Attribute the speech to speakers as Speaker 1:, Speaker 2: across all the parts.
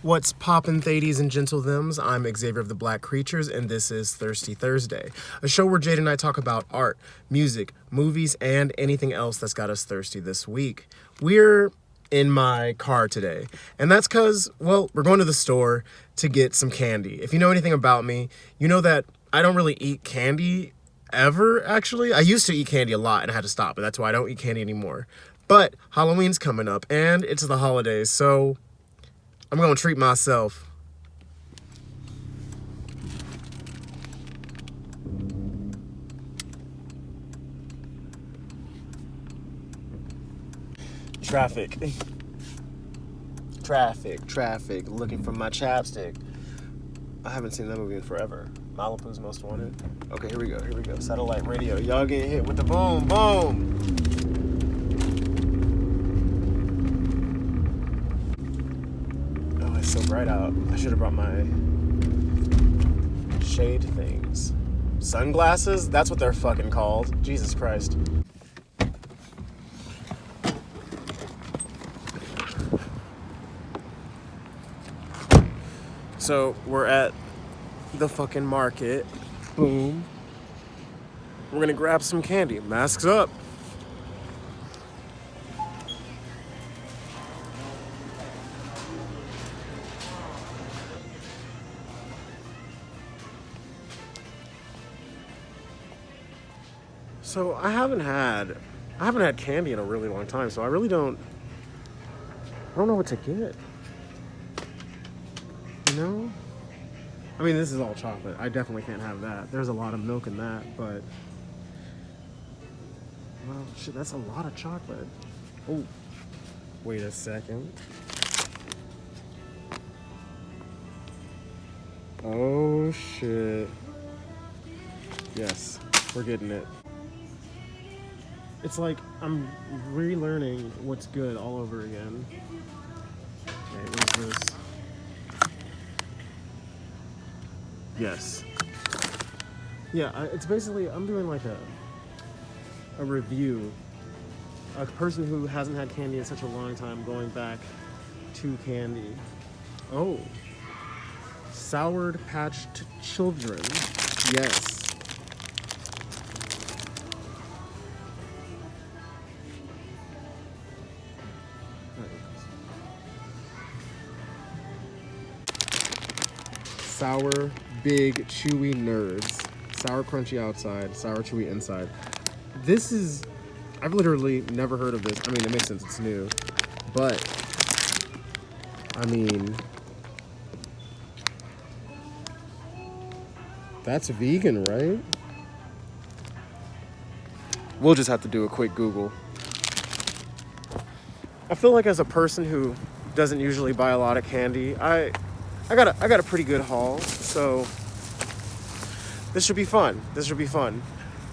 Speaker 1: What's poppin', Thadies and gentle thems? I'm Xavier of the Black Creatures, and this is Thirsty Thursday, a show where Jade and I talk about art, music, movies, and anything else that's got us thirsty this week. We're in my car today, and that's because, well, we're going to the store to get some candy. If you know anything about me, you know that I don't really eat candy ever, actually. I used to eat candy a lot and I had to stop, but that's why I don't eat candy anymore. But Halloween's coming up, and it's the holidays, so I'm gonna treat myself. Traffic. Traffic. Looking for my chapstick. I haven't seen that movie in forever. Malibu's Most Wanted. Okay, here we go. Satellite radio. Y'all getting hit with the boom, boom. Oh, it's so bright out. I should have brought my shade things. Sunglasses? That's what they're fucking called. Jesus Christ. So we're at the fucking market. Boom. We're gonna grab some candy. Masks up. So I haven't had candy in a really long time, so I don't know what to get. You know? I mean, this is all chocolate. I definitely can't have that. There's a lot of milk in that, but well, shit, that's a lot of chocolate. Oh, wait a second. Oh shit. Yes, we're getting it. It's like I'm relearning what's good all over again. Okay, what's this? Yes. Yeah, it's basically, I'm doing like a review. A person who hasn't had candy in such a long time going back to candy. Oh. Sour Patch Children. Yes. Sour, big, chewy nerds. Sour, crunchy outside, sour, chewy inside. This is, I've literally never heard of this. I mean, it makes sense, it's new. But, I mean, that's vegan, right? We'll just have to do a quick Google. I feel like as a person who doesn't usually buy a lot of candy, I got a pretty good haul, so this should be fun.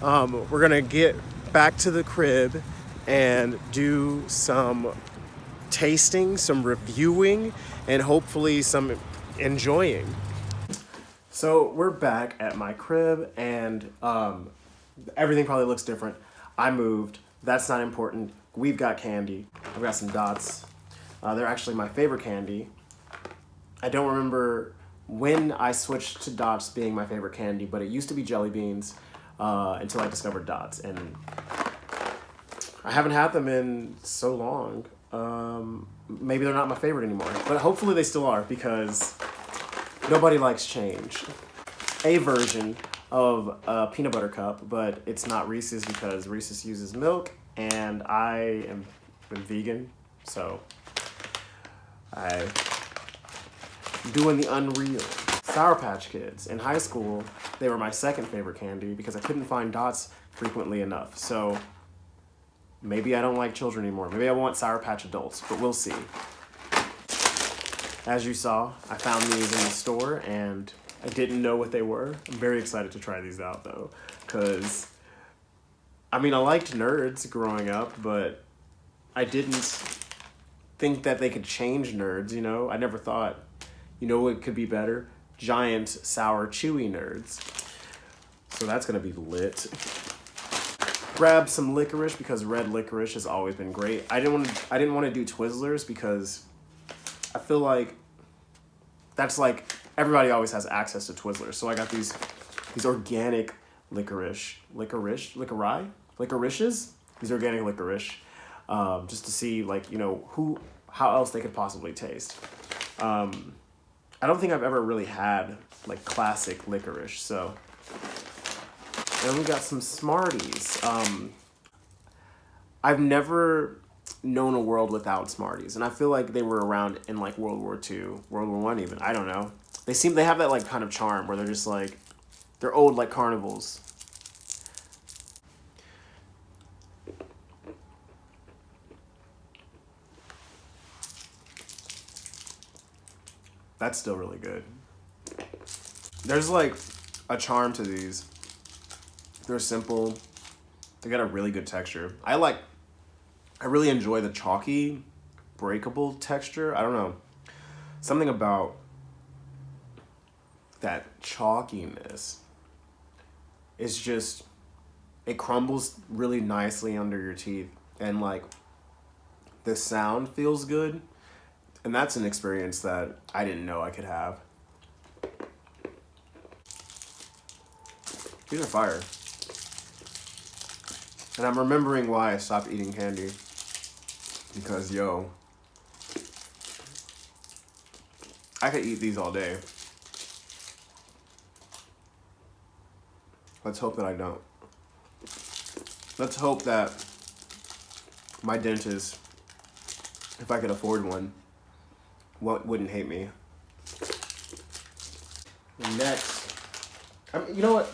Speaker 1: We're gonna get back to the crib and do some tasting, some reviewing, and hopefully some enjoying. So we're back at my crib, and everything probably looks different. I moved. That's not important. We've got candy. I've got some Dots. They're actually my favorite candy. I don't remember when I switched to Dots being my favorite candy, but it used to be Jelly Beans until I discovered Dots, and I haven't had them in so long. Maybe they're not my favorite anymore, but hopefully they still are, because nobody likes change. A version of a peanut butter cup, but it's not Reese's because Reese's uses milk, and I am vegan, so I'm doing the unreal. Sour Patch Kids. In high school, they were my second favorite candy because I couldn't find Dots frequently enough. So maybe I don't like children anymore. Maybe I want Sour Patch adults, but we'll see. As you saw, I found these in the store and I didn't know what they were. I'm very excited to try these out though, because I mean, I liked Nerds growing up, but I didn't think that they could change Nerds, you know? I never thought, you know what could be better? Giant, sour, chewy Nerds. So that's gonna be lit. Grab some licorice because red licorice has always been great. I didn't want to do Twizzlers because I feel like that's like, everybody always has access to Twizzlers. So I got these organic licorices, these organic licorice, just to see, like, you know, how else they could possibly taste. I don't think I've ever really had like classic licorice. So, and we got some Smarties. I've never known a world without Smarties, and I feel like they were around in like World War II, World War I even. I don't know. They have that like kind of charm where they're just like, they're old like carnivals. That's still really good. There's like a charm to these. They're simple. They got a really good texture. I really enjoy the chalky, breakable texture. I don't know. Something about that chalkiness is just, it crumbles really nicely under your teeth, and like the sound feels good. And that's an experience that I didn't know I could have. These are fire. And I'm remembering why I stopped eating candy. Because, yo, I could eat these all day. Let's hope that I don't. Let's hope that my dentist, if I could afford one, wouldn't hate me. Next, you know what?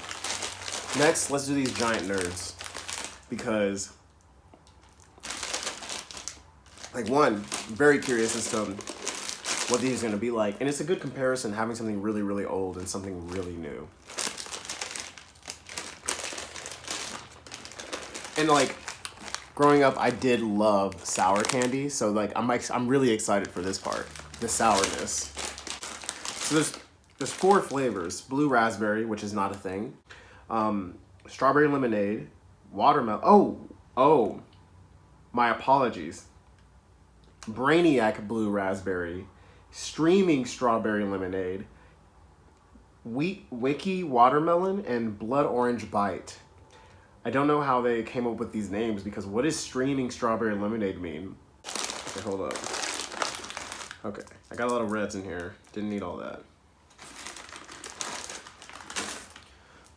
Speaker 1: Next, let's do these giant nerds. Because, like, one, I'm very curious as to what these are gonna be like. And it's a good comparison having something really, really old and something really new. And like, growing up, I did love sour candy. So like, I'm really excited for this part, the sourness. So there's 4 flavors: blue raspberry, which is not a thing, strawberry lemonade, watermelon. Oh, my apologies. Brainiac blue raspberry, streaming strawberry lemonade, wiki watermelon, and blood orange bite. I don't know how they came up with these names, because what does streaming strawberry lemonade mean? Okay, hold up. Okay, I got a lot of reds in here. Didn't need all that.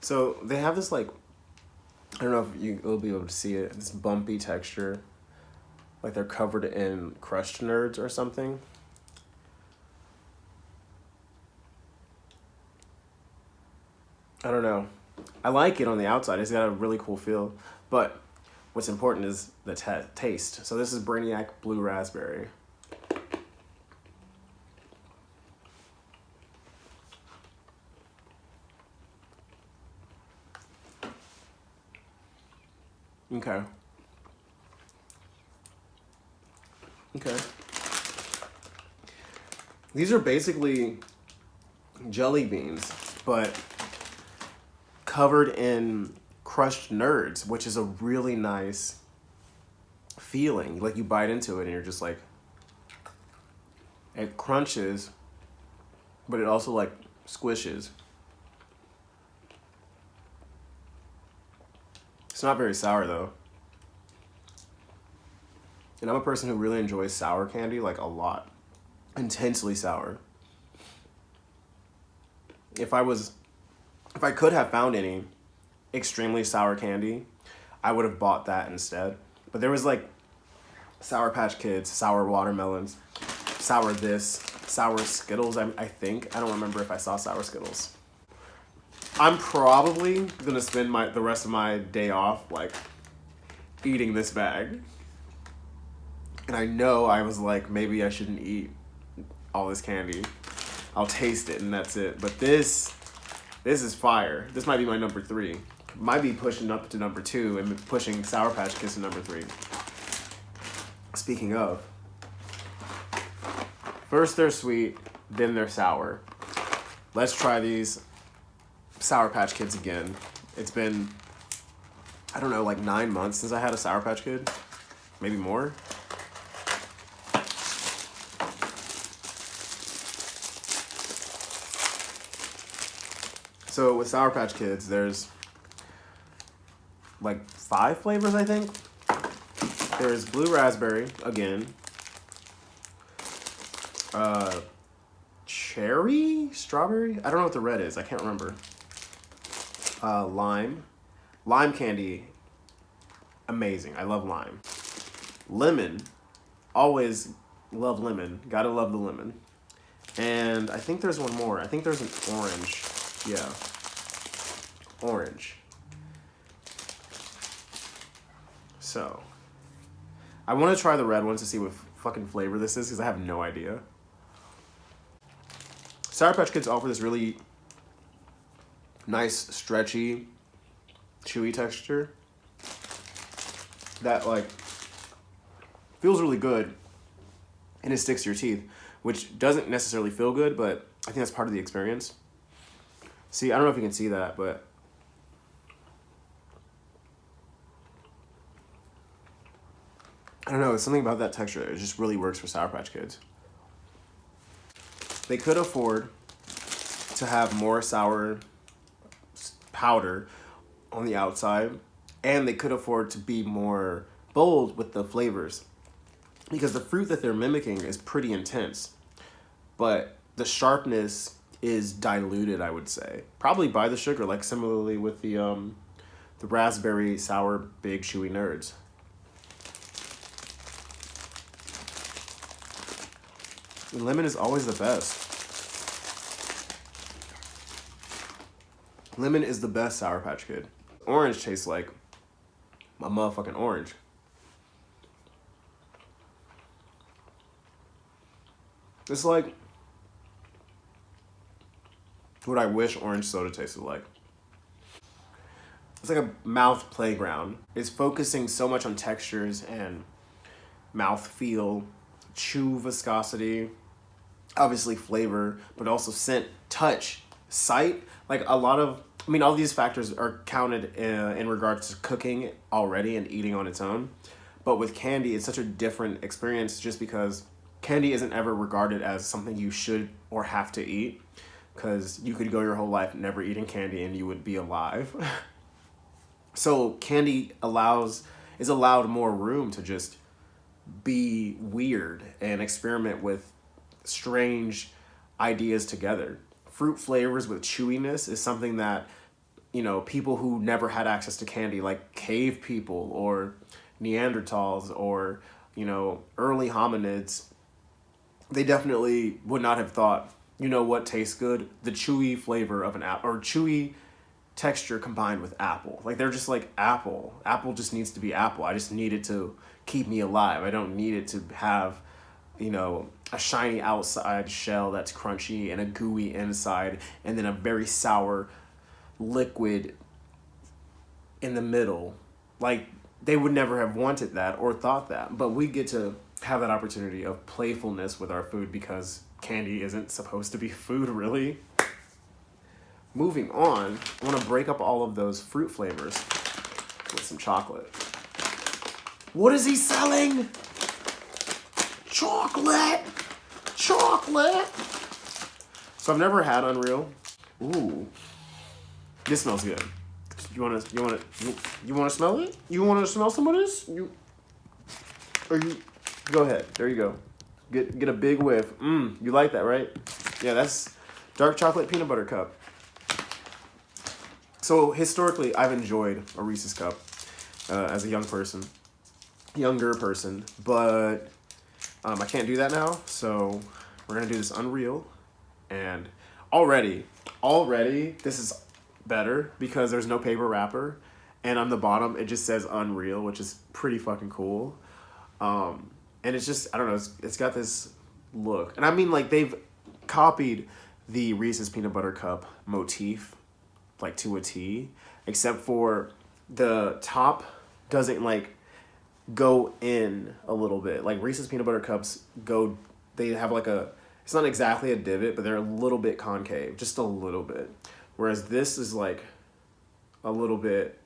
Speaker 1: So they have this like, I don't know if you'll be able to see it, this bumpy texture. Like they're covered in crushed nerds or something. I don't know. I like it on the outside. It's got a really cool feel. But what's important is the taste. So this is Brainiac Blue Raspberry. Okay. Okay. These are basically jelly beans, but covered in crushed nerds, which is a really nice feeling. Like you bite into it and you're just like, it crunches, but it also like squishes. It's not very sour though. And I'm a person who really enjoys sour candy, like a lot. Intensely sour. If I could have found any extremely sour candy, I would have bought that instead. But there was like Sour Patch Kids, sour watermelons, sour this, sour Skittles, I think. I don't remember if I saw sour Skittles. I'm probably gonna spend the rest of my day off like eating this bag. And I know I was like, maybe I shouldn't eat all this candy. I'll taste it and that's it. But this is fire. This might be my number 3. Might be pushing up to number 2 and pushing Sour Patch Kids to number 3. Speaking of, first they're sweet, then they're sour. Let's try these Sour Patch Kids again. It's been, I don't know, like 9 months since I had a Sour Patch Kid. Maybe more. So with Sour Patch Kids, there's like 5 flavors, I think. There's blue raspberry, again. Cherry? Strawberry? I don't know what the red is. I can't remember. Lime. Lime candy. Amazing. I love lime. Lemon. Always love lemon. Gotta love the lemon. And I think there's one more. I think there's an orange. Yeah. Orange. So, I want to try the red ones to see what fucking flavor this is because I have no idea. Sour Patch Kids offer this really nice, stretchy, chewy texture that like feels really good and it sticks to your teeth, which doesn't necessarily feel good, but I think that's part of the experience. See, I don't know if you can see that, but I don't know, it's something about that texture. It just really works for Sour Patch Kids. They could afford to have more sour powder on the outside, and they could afford to be more bold with the flavors because the fruit that they're mimicking is pretty intense, but the sharpness is diluted, I would say, probably by the sugar, like similarly with the raspberry sour big chewy nerds. Lemon is always the best. Lemon is the best Sour Patch Kid. Orange tastes like a motherfucking orange. It's like what I wish orange soda tasted like. It's like a mouth playground. It's focusing so much on textures and mouth feel, chew viscosity, obviously flavor, but also scent, touch, sight. Like a lot of, I mean, all these factors are counted in regards to cooking already and eating on its own. But with candy, it's such a different experience just because candy isn't ever regarded as something you should or have to eat, because you could go your whole life never eating candy and you would be alive. So candy is allowed more room to just be weird and experiment with strange ideas together. Fruit flavors with chewiness is something that, you know, people who never had access to candy, like cave people or Neanderthals or, you know, early hominids, they definitely would not have thought, you know what tastes good? The chewy flavor of an apple, or chewy texture combined with apple. Like, they're just like, apple. Apple just needs to be apple. I just need it to keep me alive. I don't need it to have, you know, a shiny outside shell that's crunchy and a gooey inside, and then a very sour liquid in the middle. Like, they would never have wanted that or thought that, but we get to have that opportunity of playfulness with our food because candy isn't supposed to be food, really. Moving on, I want to break up all of those fruit flavors with some chocolate. What is he selling? Chocolate! Chocolate! So I've never had Unreal. Ooh. This smells good. You wanna smell it? You wanna smell some of this? Go ahead. There you go. Get a big whiff. You like that, right? Yeah, that's dark chocolate peanut butter cup. So historically, I've enjoyed a Reese's cup as a younger person, but I can't do that now. So we're gonna do this Unreal, and already this is better because there's no paper wrapper, and on the bottom it just says Unreal, which is pretty fucking cool. And it's just, I don't know, it's got this look. And I mean, like, they've copied the Reese's peanut butter cup motif, like, to a T, except for the top doesn't, like, go in a little bit. Like, Reese's peanut butter cups they have, like, it's not exactly a divot, but they're a little bit concave, just a little bit. Whereas this is, like, a little bit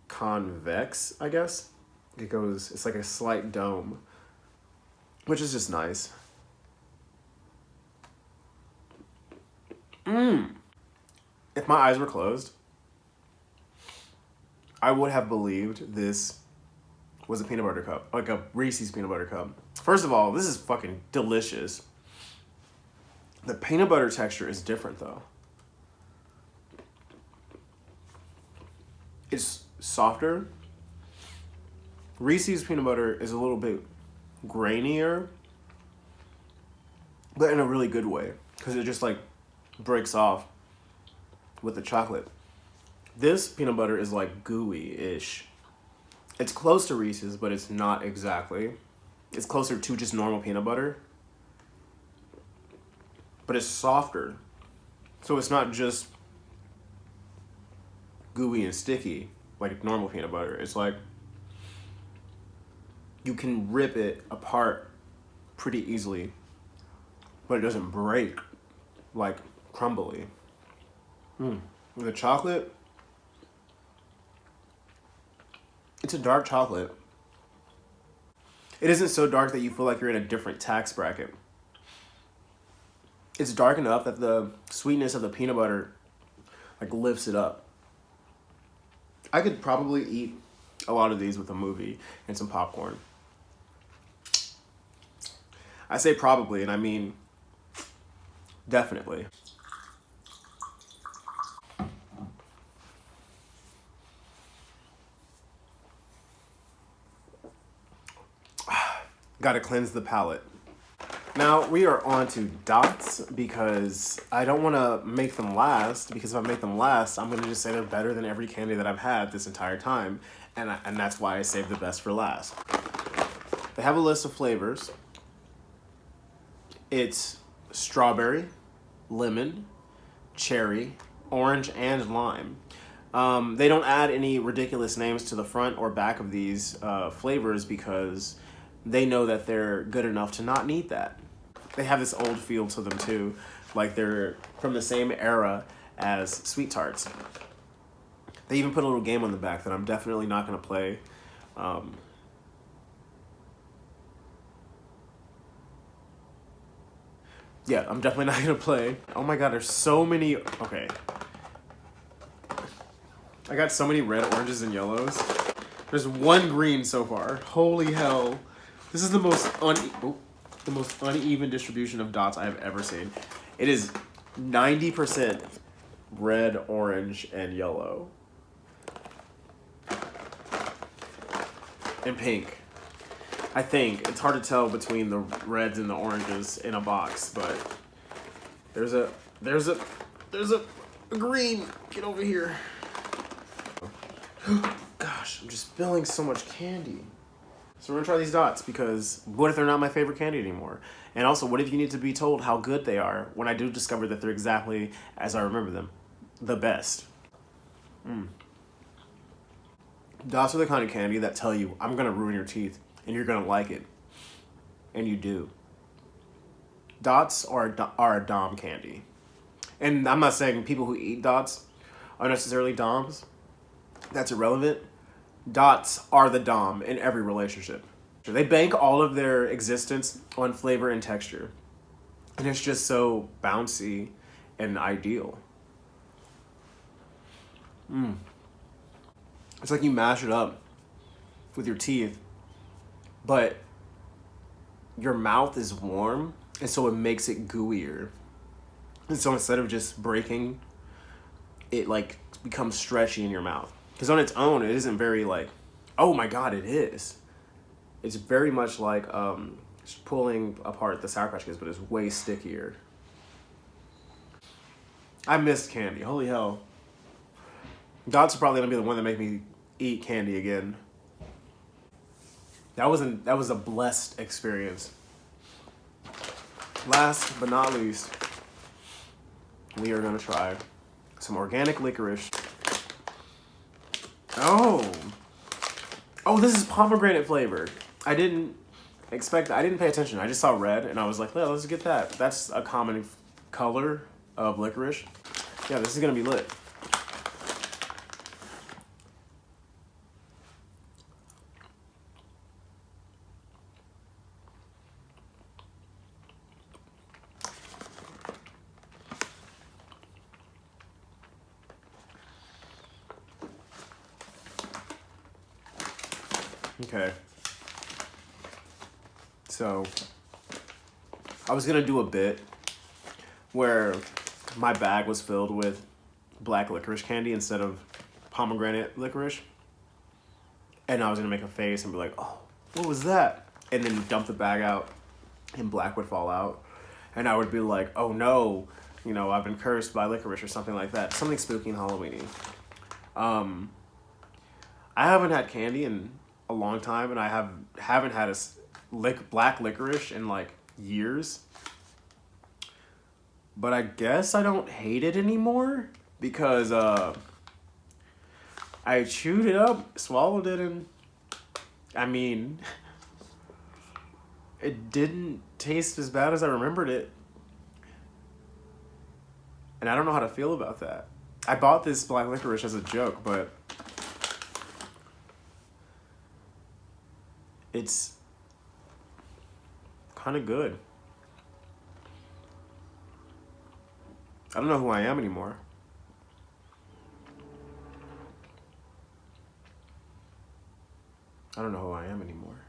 Speaker 1: convex, I guess. It's like a slight dome, which is just nice. It if my eyes were closed, I would have believed this was a peanut butter cup, like a Reese's peanut butter cup. First of all, this is fucking delicious. The peanut butter texture is different though. It's softer. Reese's peanut butter is a little bit grainier, but in a really good way, because it just like breaks off with the chocolate. This peanut butter is like gooey-ish. It's close to Reese's, but it's not exactly. It's closer to just normal peanut butter, but it's softer. So it's not just gooey and sticky like normal peanut butter. It's like you can rip it apart pretty easily, but it doesn't break like crumbly. The chocolate, it's a dark chocolate. It isn't so dark that you feel like you're in a different tax bracket. It's dark enough that the sweetness of the peanut butter like lifts it up. I could probably eat a lot of these with a movie and some popcorn. I say probably, and I mean definitely. Gotta cleanse the palate. Now we are on to Dots because I don't want to make them last, because if I make them last, I'm going to just say they're better than every candy that I've had this entire time, and that's why I saved the best for last. They have a list of flavors. It's strawberry, lemon, cherry, orange, and lime. They don't add any ridiculous names to the front or back of these flavors because they know that they're good enough to not need that. They have this old feel to them too, like they're from the same era as Sweet Tarts. They even put a little game on the back that I'm definitely not going to play. Yeah, I'm definitely not going to play. Oh my god, there's so many... Okay. I got so many red, oranges, and yellows. There's one green so far. Holy hell. This is the most uneven distribution of Dots I have ever seen. It is 90% red, orange, and yellow. And pink. I think. It's hard to tell between the reds and the oranges in a box, but there's a green. Get over here. Gosh, I'm just spilling so much candy. So we're gonna try these Dots because what if they're not my favorite candy anymore? And also, what if you need to be told how good they are when I do discover that they're exactly as I remember them? The best. Dots are the kind of candy that tell you, I'm gonna ruin your teeth and you're gonna like it. And you do. Dots are a Dom candy. And I'm not saying people who eat Dots are necessarily Doms. That's irrelevant. Dots are the Dom in every relationship. They bank all of their existence on flavor and texture. And it's just so bouncy and ideal. It's like you mash it up with your teeth, but your mouth is warm, and so it makes it gooier. And so instead of just breaking, it like becomes stretchy in your mouth. Because on its own, it isn't very like, oh my god, it is. It's very much like just pulling apart the Sour Patch Kids, but it's way stickier. I missed candy. Holy hell. Dots are probably gonna be the one that make me eat candy again. That was a blessed experience. Last but not least, we are gonna try some organic licorice. Oh, this is pomegranate flavored. I didn't pay attention. I just saw red and I was like, yeah, let's get that. That's a common color of licorice. Yeah, this is gonna be lit. Okay. So, I was gonna do a bit where my bag was filled with black licorice candy instead of pomegranate licorice. And I was gonna make a face and be like, oh, what was that? And then dump the bag out and black would fall out. And I would be like, oh no, you know, I've been cursed by licorice or something like that. Something spooky and Halloweeny. I haven't had candy in a long time, and I haven't had black licorice in like years. But I guess I don't hate it anymore because I chewed it up, swallowed it, and I mean, it didn't taste as bad as I remembered it. And I don't know how to feel about that. I bought this black licorice as a joke, but it's kind of good. I don't know who I am anymore. I don't know who I am anymore.